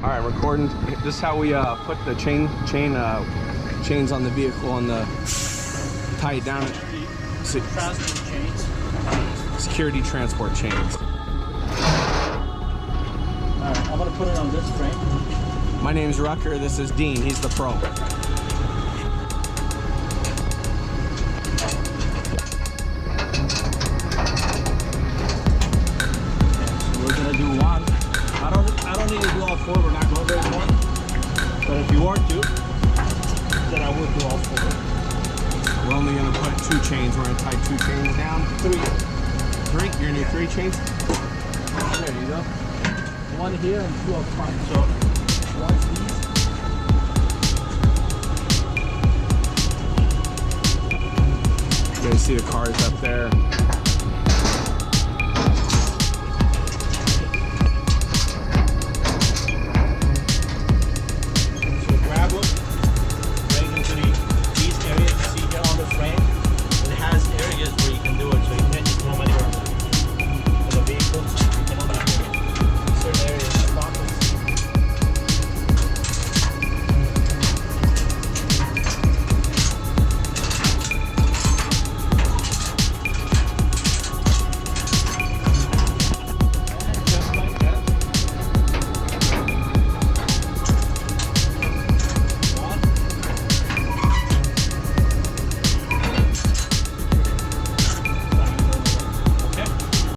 All right, recording. This is how we put the chains on the vehicle and tie it down. Security transport chains. All right, I'm gonna put it on this frame. My name's Rucker. This is Dean. He's the pro. I don't need to do all four. We're not going very far. But if you want to, then I would do all four. We're only going to put 2 chains. We're going to tie 2 chains down. 3. 3? You're going to do 3 chains? There you go. 1 here and 2 up front. So once these. You guys see the cars up there.